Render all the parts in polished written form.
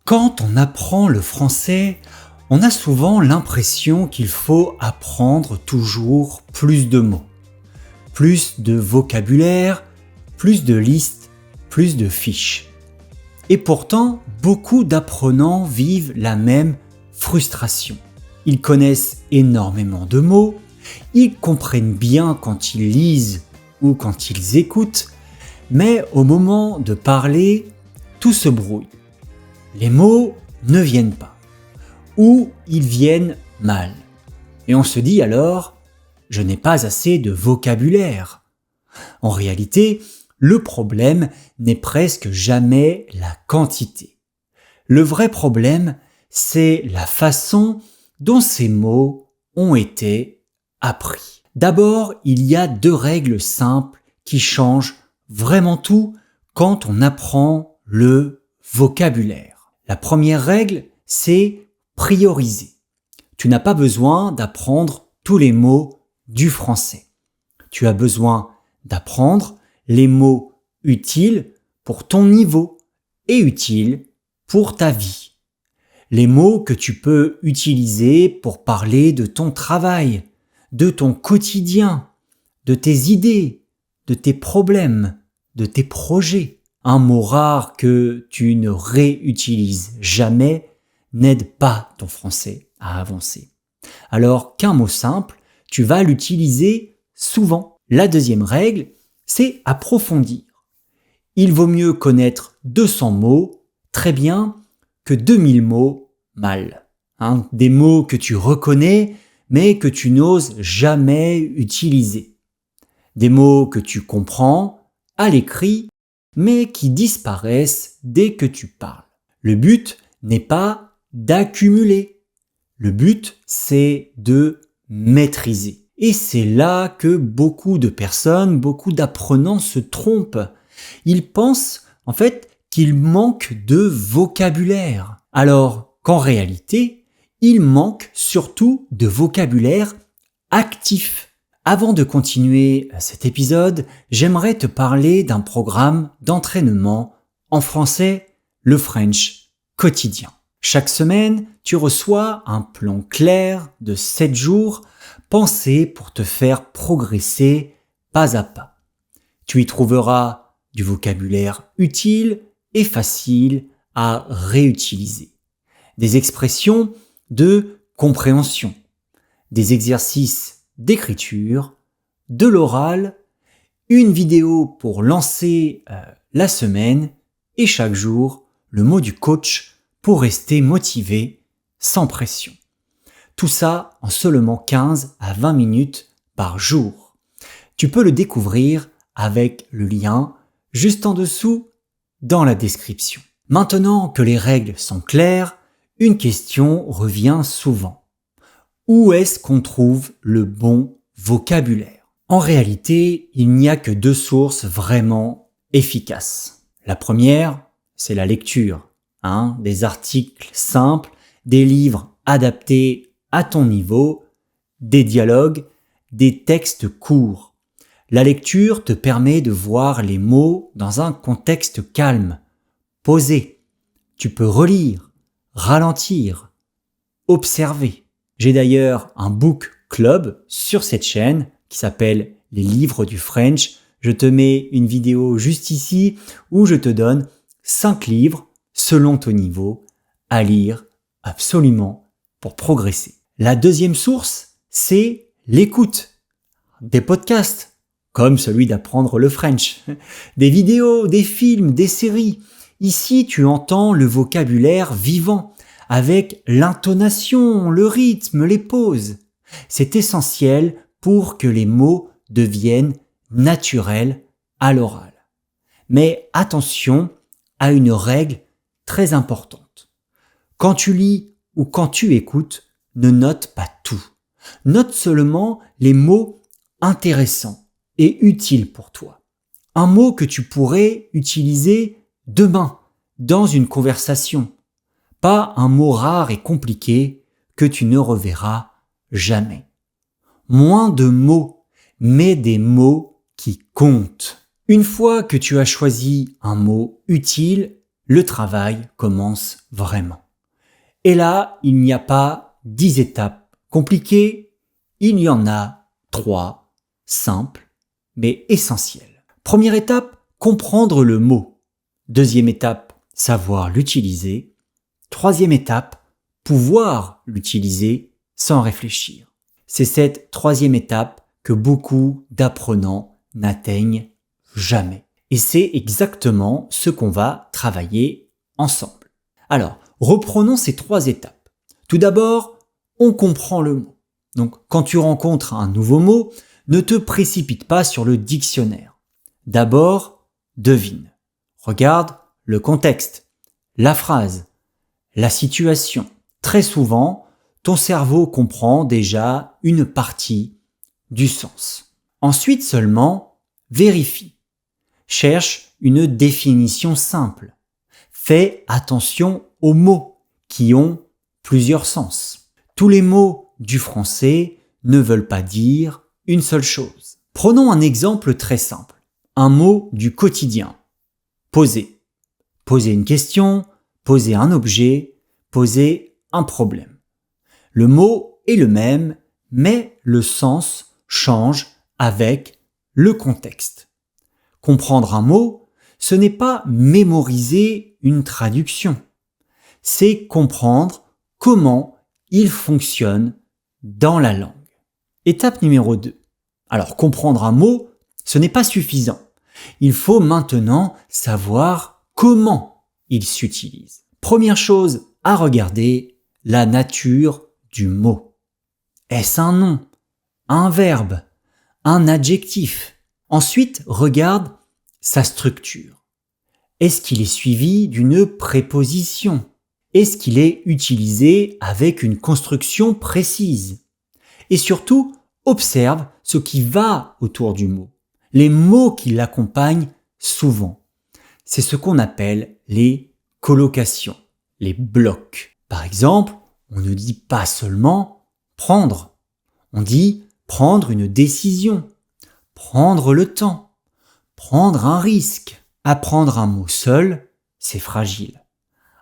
Quand on apprend le français, on a souvent l'impression qu'il faut apprendre toujours plus de mots, plus de vocabulaire, plus de listes, plus de fiches. Et pourtant, beaucoup d'apprenants vivent la même frustration. Ils connaissent énormément de mots, ils comprennent bien quand ils lisent ou quand ils écoutent, mais au moment de parler, tout se brouille. Les mots ne viennent pas, ou ils viennent mal. Et on se dit alors, je n'ai pas assez de vocabulaire. En réalité, le problème n'est presque jamais la quantité. Le vrai problème, c'est la façon dont ces mots ont été appris. D'abord, il y a 2 règles simples qui changent vraiment tout quand on apprend le vocabulaire. La première règle, c'est prioriser. Tu n'as pas besoin d'apprendre tous les mots du français. Tu as besoin d'apprendre les mots utiles pour ton niveau et utiles pour ta vie. Les mots que tu peux utiliser pour parler de ton travail, de ton quotidien, de tes idées, de tes problèmes, de tes projets. Un mot rare que tu ne réutilises jamais n'aide pas ton français à avancer. Alors qu'un mot simple, tu vas l'utiliser souvent. La deuxième règle, c'est approfondir. Il vaut mieux connaître 200 mots très bien que 2000 mots mal. Des mots que tu reconnais mais que tu n'oses jamais utiliser. Des mots que tu comprends à l'écrit mais qui disparaissent dès que tu parles. Le but n'est pas d'accumuler. Le but, c'est de maîtriser. Et c'est là que beaucoup de personnes, beaucoup d'apprenants se trompent. Ils pensent, en fait, qu'il manque de vocabulaire. Alors qu'en réalité, il manque surtout de vocabulaire actif. Avant de continuer cet épisode, j'aimerais te parler d'un programme d'entraînement en français, le French quotidien. Chaque semaine, tu reçois un plan clair de 7 jours pensé pour te faire progresser pas à pas. Tu y trouveras du vocabulaire utile et facile à réutiliser, des expressions de compréhension, des exercices d'écriture, de l'oral, une vidéo pour lancer la semaine et chaque jour le mot du coach pour rester motivé sans pression. Tout ça en seulement 15 à 20 minutes par jour. Tu peux le découvrir avec le lien juste en dessous dans la description. Maintenant que les règles sont claires, une question revient souvent. Où est-ce qu'on trouve le bon vocabulaire ? En réalité, il n'y a que 2 sources vraiment efficaces. La première, c'est la lecture, des articles simples, des livres adaptés à ton niveau, des dialogues, des textes courts. La lecture te permet de voir les mots dans un contexte calme, posé. Tu peux relire, ralentir, observer. J'ai d'ailleurs un book club sur cette chaîne qui s'appelle Les livres du French. Je te mets une vidéo juste ici où je te donne 5 livres selon ton niveau à lire absolument pour progresser. La deuxième source, c'est l'écoute. Des podcasts comme celui d'apprendre le French, des vidéos, des films, des séries. Ici, tu entends le vocabulaire vivant, avec l'intonation, le rythme, les pauses. C'est essentiel pour que les mots deviennent naturels à l'oral. Mais attention à une règle très importante. Quand tu lis ou quand tu écoutes, ne note pas tout. Note seulement les mots intéressants et utiles pour toi. Un mot que tu pourrais utiliser demain dans une conversation. Pas un mot rare et compliqué que tu ne reverras jamais. Moins de mots, mais des mots qui comptent. Une fois que tu as choisi un mot utile, le travail commence vraiment. Et là, il n'y a pas 10 étapes compliquées, il y en a 3, simples, mais essentielles. Première étape, comprendre le mot. Deuxième étape, savoir l'utiliser. Troisième étape, pouvoir l'utiliser sans réfléchir. C'est cette troisième étape que beaucoup d'apprenants n'atteignent jamais. Et c'est exactement ce qu'on va travailler ensemble. Alors, reprenons ces 3 étapes. Tout d'abord, on comprend le mot. Donc, quand tu rencontres un nouveau mot, ne te précipite pas sur le dictionnaire. D'abord, devine. Regarde le contexte, la phrase, la situation. Très souvent, ton cerveau comprend déjà une partie du sens. Ensuite seulement, vérifie. Cherche une définition simple. Fais attention aux mots qui ont plusieurs sens. Tous les mots du français ne veulent pas dire une seule chose. Prenons un exemple très simple. Un mot du quotidien. Poser. Poser une question, poser un objet, poser un problème. Le mot est le même, mais le sens change avec le contexte. Comprendre un mot, ce n'est pas mémoriser une traduction. C'est comprendre comment il fonctionne dans la langue. Étape numéro 2. Alors, comprendre un mot, ce n'est pas suffisant. Il faut maintenant savoir comment il s'utilise. Première chose à regarder, la nature du mot. Est-ce un nom, un verbe, un adjectif? Ensuite, regarde sa structure. Est-ce qu'il est suivi d'une préposition? Est-ce qu'il est utilisé avec une construction précise? Et surtout, observe ce qui va autour du mot, les mots qui l'accompagnent souvent. C'est ce qu'on appelle les collocations, les blocs. Par exemple, on ne dit pas seulement prendre, on dit prendre une décision, prendre le temps, prendre un risque. Apprendre un mot seul, c'est fragile.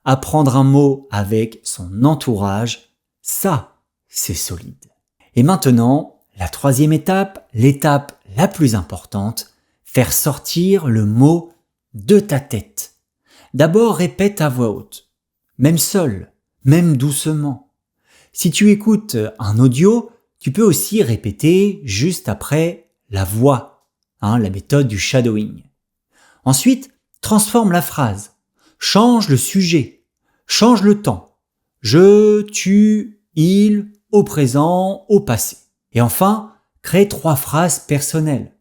Apprendre un mot avec son entourage, ça, c'est solide. Et maintenant, la troisième étape, l'étape la plus importante, faire sortir le mot de ta tête. D'abord, répète à voix haute, même seul, même doucement. Si tu écoutes un audio, tu peux aussi répéter juste après la voix, la méthode du shadowing. Ensuite, transforme la phrase, change le sujet, change le temps. Je, tu, il, au présent, au passé. Et enfin, crée 3 phrases personnelles.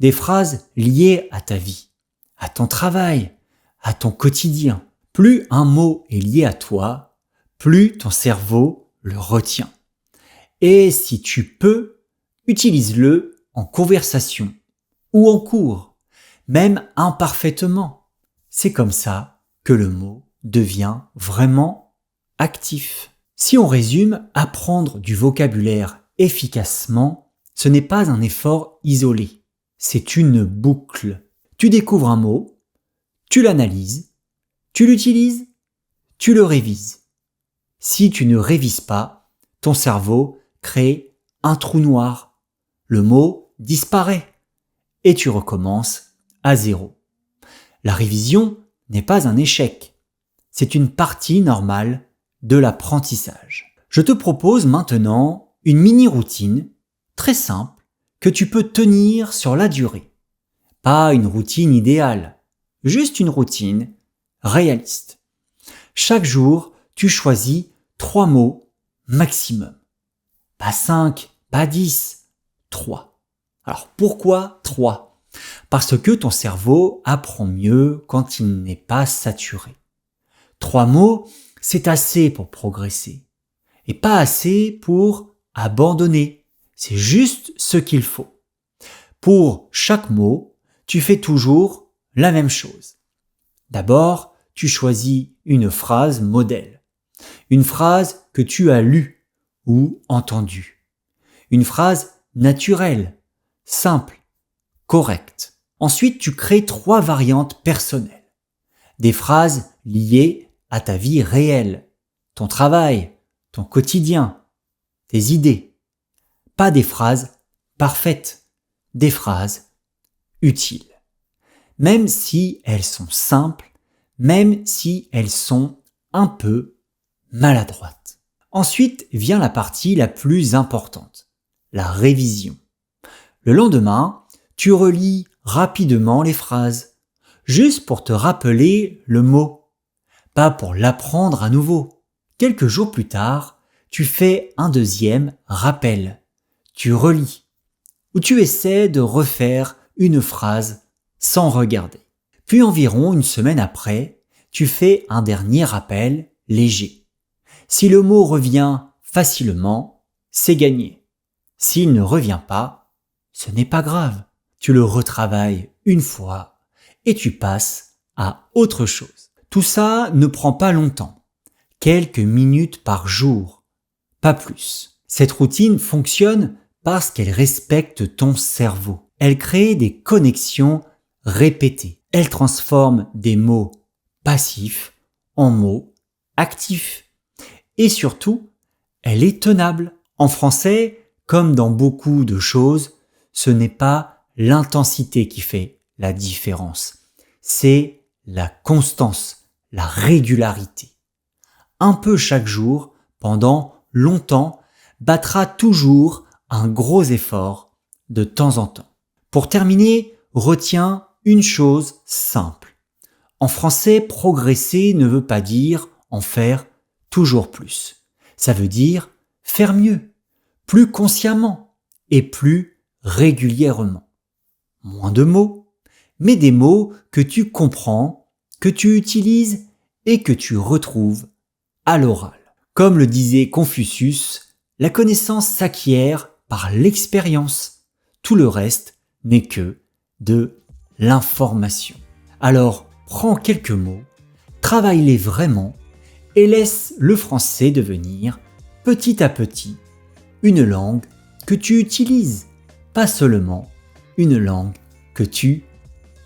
Des phrases liées à ta vie, à ton travail, à ton quotidien. Plus un mot est lié à toi, plus ton cerveau le retient. Et si tu peux, utilise-le en conversation ou en cours, même imparfaitement. C'est comme ça que le mot devient vraiment actif. Si on résume, apprendre du vocabulaire efficacement, ce n'est pas un effort isolé, c'est une boucle. Tu découvres un mot, tu l'analyses, tu l'utilises, tu le révises. Si tu ne révises pas, ton cerveau crée un trou noir. Le mot disparaît et tu recommences à zéro. La révision n'est pas un échec. C'est une partie normale de l'apprentissage. Je te propose maintenant une mini-routine très simple que tu peux tenir sur la durée. Pas une routine idéale, juste une routine réaliste. Chaque jour, tu choisis 3 mots maximum. Pas 5, pas 10, 3. Alors pourquoi 3 ? Parce que ton cerveau apprend mieux quand il n'est pas saturé. 3 mots, c'est assez pour progresser. Et pas assez pour abandonner. C'est juste ce qu'il faut. Pour chaque mot, tu fais toujours la même chose. D'abord, tu choisis une phrase modèle. Une phrase que tu as lue ou entendue. Une phrase naturelle, simple, correcte. Ensuite, tu crées 3 variantes personnelles. Des phrases liées à ta vie réelle, ton travail, ton quotidien, tes idées. Pas des phrases parfaites, des phrases utiles. Même si elles sont simples, même si elles sont un peu maladroites. Ensuite vient la partie la plus importante, la révision. Le lendemain, tu relis rapidement les phrases, juste pour te rappeler le mot, pas pour l'apprendre à nouveau. Quelques jours plus tard, tu fais un deuxième rappel. Tu relis, ou tu essaies de refaire une phrase sans regarder. Puis environ une semaine après, tu fais un dernier rappel léger. Si le mot revient facilement, c'est gagné. S'il ne revient pas, ce n'est pas grave. Tu le retravailles une fois et tu passes à autre chose. Tout ça ne prend pas longtemps. Quelques minutes par jour, pas plus. Cette routine fonctionne parce qu'elle respecte ton cerveau. Elle crée des connexions répétées. Elle transforme des mots passifs en mots actifs. Et surtout, elle est tenable. En français, comme dans beaucoup de choses, ce n'est pas l'intensité qui fait la différence. C'est la constance, la régularité. Un peu chaque jour, pendant longtemps, battra toujours un gros effort de temps en temps. Pour terminer, retiens une chose simple. En français, progresser ne veut pas dire en faire toujours plus. Ça veut dire faire mieux, plus consciemment et plus régulièrement. Moins de mots, mais des mots que tu comprends, que tu utilises et que tu retrouves à l'oral. Comme le disait Confucius, la connaissance s'acquiert par l'expérience. Tout le reste n'est que de l'information. Alors, prends quelques mots, travaille-les vraiment et laisse le français devenir, petit à petit, une langue que tu utilises, pas seulement une langue que tu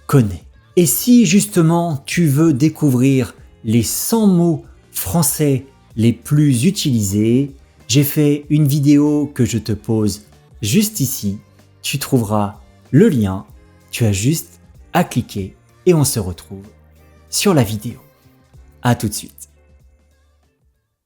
connais. Et si justement tu veux découvrir les 100 mots français les plus utilisés, j'ai fait une vidéo que je te pose juste ici. Tu trouveras le lien, tu as juste à cliquer et on se retrouve sur la vidéo. À tout de suite.